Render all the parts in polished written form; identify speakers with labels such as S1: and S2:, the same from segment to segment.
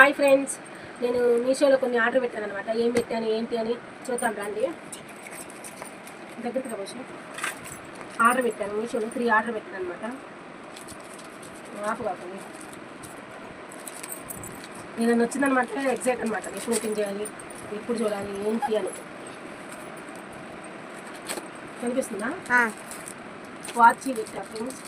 S1: Hi friends, నేను మీషోలో కొన్ని ఆర్డర్ పెట్టాను అనమాట. ఏం పెట్టాను ఏంటి అని చూద్దాం రండి. దగ్గరికి రావచ్చు. ఆర్డర్ పెట్టాను మీషోలో 3 ఆర్డర్ పెట్టాను అనమాట. ఆపు కాకండి, నేను వచ్చిందనమాట. ఎగ్జైట్ అనమాట, ఎప్పుడు ఓపెన్ చేయాలి, ఎప్పుడు చూడాలి ఏంటి అని. కనిపిస్తుందా? వాచ్ పెట్టా ఫ్రెండ్స్.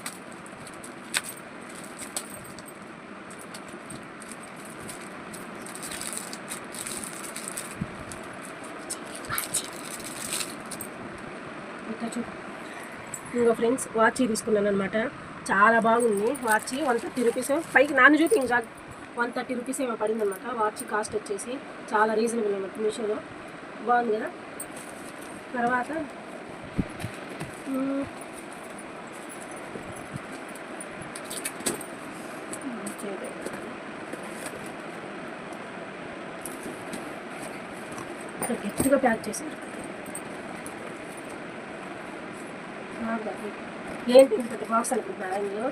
S1: ఇంకో ఫ్రెండ్స్ వాచ్ తీసుకున్నాను అనమాట. చాలా బాగుంది వాచ్. 130 రూపీస్ పైకి నాన్న చూపి ఇంకా 130 రూపీస్ ఏమో పడింది అనమాట. వాచ్ కాస్ట్ వచ్చేసి చాలా రీజనబుల్ అనమాట. మీషోలో బాగుంది కదా. తర్వాత గట్టిగా ప్యాక్ చేశారు. ఏంటి ఇంతటి బాక్స్ అనుకుంటున్నారా? ఇందులో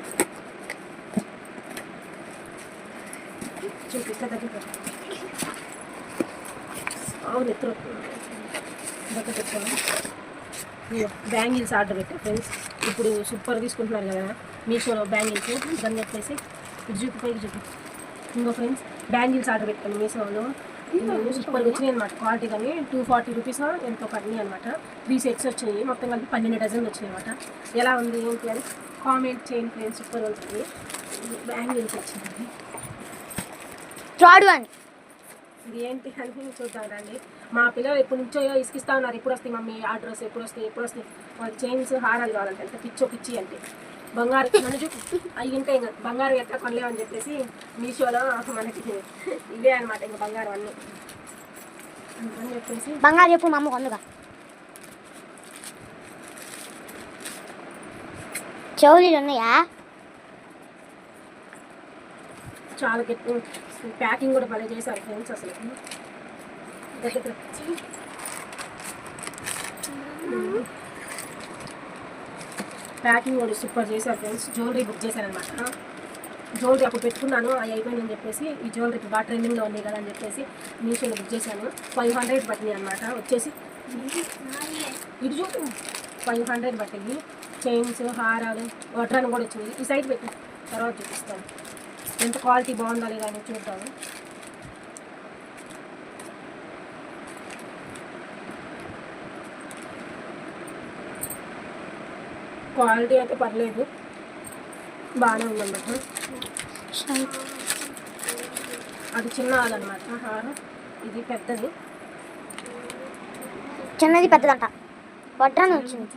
S1: చూపిస్తా దగ్గర. అవును, ఎత్తులు దగ్గర పెట్టాను. బ్యాంగిల్స్ ఆర్డర్ పెట్టా ఫ్రెండ్స్. ఇప్పుడు సూపర్ తీసుకుంటున్నారు కదా మీషోలో బ్యాంగిల్స్. దాన్ని చెప్పేసి ఇటు చూపి పైకి చూపి. ఇంకో ఫ్రెండ్స్ బ్యాంగిల్స్ ఆర్డర్ పెట్టాను మీషోలో. సూపర్గా వచ్చినాయి అనమాట. క్వాలిటీ కానీ 240 రూపీస్ ఎంతో పడినాయి అనమాట. 3 సెట్స్ వచ్చినాయి. మొత్తం కలిపి 12 డజన్లు వచ్చినాయి అనమాట. ఎలా ఉంది ఏంటి అని కామెంట్ చేయండి ఫ్రెండ్స్. సూపర్ ఉంటుంది. బ్యాంగిల్స్ వచ్చింది. ఇది ఏంటి అని చూద్దాం రండి. మా పిల్లలు ఎప్పటి నుంచో ఇసుకిస్తా ఉన్నారు, ఎప్పుడు వస్తాయి మమ్మీ ఆర్డర్స్, ఎప్పుడు వస్తాయి వాళ్ళకి చైన్స్ హారాలు కావాలంటే. అంటే పిచ్చి అంటే బంగారు మన చూపు అవి ఇంకా బంగారు ఎట్లా కొనలేమని చెప్పేసి మీషోలో మనకి ఇవే అనమాట. ఇంకా బంగారు అన్నీ అని చెప్పేసి
S2: బంగారు చెప్పు మా అమ్మ కొందుగా చెవులు ఉన్నాయా.
S1: చాలా గట్టి ప్యాకింగ్ కూడా భలే చేశారు ఫ్రెండ్స్. అసలు ప్యాకింగ్ కూడా సూపర్ చేశారు ఫ్రెండ్స్. జ్యువెలరీ బుక్ చేశాను అనమాట. జ్యువెలరీ అప్పుడు పెట్టుకున్నాను, అవి అయిపోయిందని చెప్పేసి ఈ జ్యువెలరీ బాగా ట్రెండింగ్లో ఉంది కదా అని చెప్పేసి మీషోలో బుక్ చేశాను. 500 పట్టినాయి అనమాట. వచ్చేసి ఇటు చూపు 500 పట్టింది. చైన్స్, హారాలు, వడ్రాన్ని కూడా వచ్చింది. ఈ సైడ్ పెట్టి తర్వాత చూపిస్తాను ఎంత క్వాలిటీ బాగుందా లేదా అని చూద్దాము. క్వాలిటీ అయితే పర్లేదు, బాగానే ఉందన్నమాట. అది చిన్న అదనమాట హారం, ఇది పెద్దది.
S2: చిన్నది పెద్దదంట. వడ్రాన్ని వచ్చింది.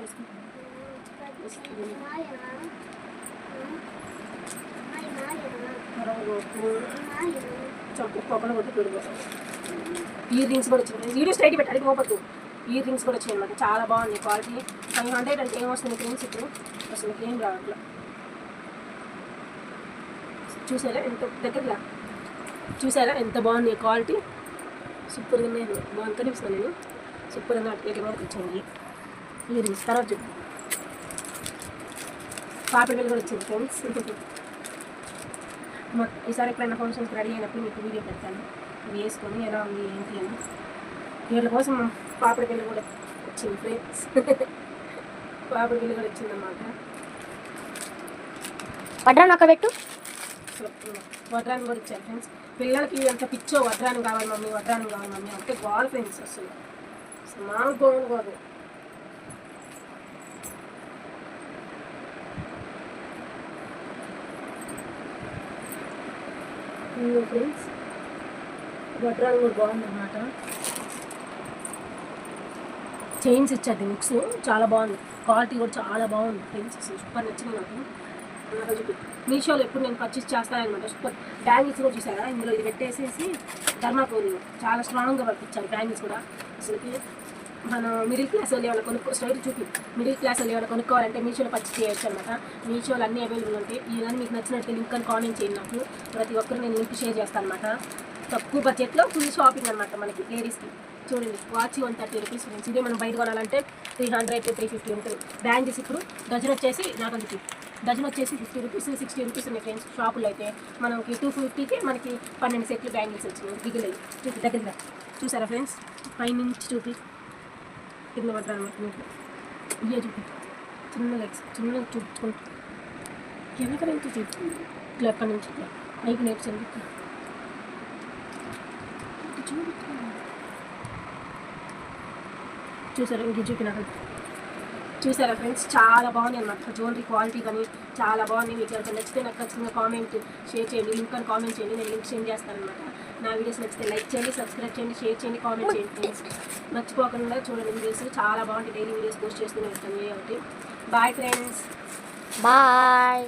S1: ఇయర్ రింగ్స్ కూడా వచ్చింది. వీడియో స్ట్రైట్ పెట్టి అడిగి పోవద్దు. ఇయర్ రింగ్స్ కూడా వచ్చాయి అనమాట. చాలా బాగుంది క్వాలిటీ. 500 అంటే ఏమొస్తుంది ఫ్రెండ్స్? ఇప్పుడు అసలు ఏం రావట్లా. చూసారా ఎంత దగ్గరలా, చూసారా ఎంత బాగుంది క్వాలిటీ. సూపర్గా ఉన్నాయి. బాగుంది కనిపిస్తాను నేను. సూపర్గా నాటి వరకు వచ్చింది ఇయర్ రింగ్స్. తర్వాత చెప్పు పాపడి బిల్ కూడా వచ్చింది ఫ్రెండ్స్. ఈసారి ఎప్పుడైనా ఫంక్షన్స్కి రెడీ అయినప్పుడు మీకు వీడియో పెడతాను. ఇది వేసుకొని ఎలా ఉంది ఏంటి అని. వీళ్ళ కోసం పాపడి బిల్లు కూడా వచ్చింది ఫ్రెండ్స్. పాపడి బిల్లు కూడా వచ్చిందన్నమాట.
S2: వడ్రాన్ని అక్కడ పెట్టు.
S1: వడ్రాన్ని కూడా ఇచ్చాను ఫ్రెండ్స్. పిల్లలకి ఎంత పిచ్చో వడ్రాన్ని కావాలి మమ్మీ, వడ్రాన్ని కావాలి మమ్మీ అంటే గోల్ ఫ్రెండ్స్. అసలు మామూలు గోల్ కాదు. ఫ్రెండ్స్ వడ్రాలు కూడా బాగుందన్నమాట. చైన్స్ ఇచ్చారు బుక్స్, చాలా బాగుంది. క్వాలిటీ కూడా చాలా బాగుంది ఫ్రెండ్స్. అసలు సూపర్ నచ్చింది నాకు. మీషోలో ఎప్పుడు నేను పర్చేస్ చేస్తానమాట. సూపర్ బ్యాంగిల్స్ కూడా చూసారా, ఇందులో ఇది పెట్టేసేసి ధర్మాకోల్ చాలా స్ట్రాంగ్గా పట్టించారు బ్యాంగిల్స్ కూడా. అసలుకి మనం మిడిల్ క్లాస్ వాళ్ళు ఏమైనా స్ట్రైట్ చూపి మిడిల్ క్లాస్ వాళ్ళు ఏమైనా కొనుక్కోవాలంటే మీషోలో పర్చేస్ చేయొచ్చు అనమాట. మీషోలో అన్నీ అవైలబుల్ ఉంటాయి. ఇవన్నీ మీకు నచ్చినట్టు లింక్ అని కామెంట్ చేయండి. నాకు ప్రతి ఒక్కరు నేను లింక్ షేర్ చేస్తాను అనమాట. తక్కువ బడ్జెట్లో ఫుల్ షాపింగ్ అనమాట మనకి లేడీస్కి. చూడండి వాచ్ 130 రూపీస్ ఫ్రెండ్స్. ఇదే మనం బయట కొనాలంటే 300 to 350 ఉంటుంది. బ్యాంగిల్స్ ఇప్పుడు డజన్ వచ్చేసి 40 రూపీస్. డజన్ వచ్చేసి 50 రూపీస్ 60 రూపీస్ ఉన్నాయి ఫ్రెండ్స్. షాపులో అయితే మనకి 250కి మనకి 12 సెట్లు బ్యాంగిల్స్ వచ్చినాయి. దిగులేదు దగ్గర చూసారా ఫ్రెండ్స్, పైనుంచి చూపి కింద పడ్డారు అనమాట. మీకు ఇవే చూపి చిన్న లెగ్స్ చిన్న చూపుకుంటూ వెనక నుంచి చూపి ఇట్లా ఎక్కడి నుంచి ఇట్లా పైకి నేర్చండి ఇట్లా చూసారా ఇంక చూపినాక చూసారా ఫ్రెండ్స్, చాలా బాగుంది అన్నమాట. జ్యువెలరీ క్వాలిటీ కానీ చాలా బాగుంది. మీకు ఎవరికి నచ్చితే నాకు ఖచ్చితంగా కామెంట్ షేర్ చేయండి, లింక్ అని కామెంట్ చేయండి, నేను లింక్ సెండ్ చేస్తాను అనమాట. నా వీడియోస్ నచ్చితే లైక్ చేయండి, సబ్స్క్రైబ్ చేయండి, షేర్ చేయండి, కామెంట్ చేయండి ఫ్రెండ్స్. మర్చిపోకుండా చూడండి వీడియోస్, చాలా బాగుంటాయి. డైలీ వీడియోస్ పోస్ట్ చేస్తూనే ఉంటాను. ఒకటి బాయ్ ఫ్రెండ్స్.
S2: బాయ్.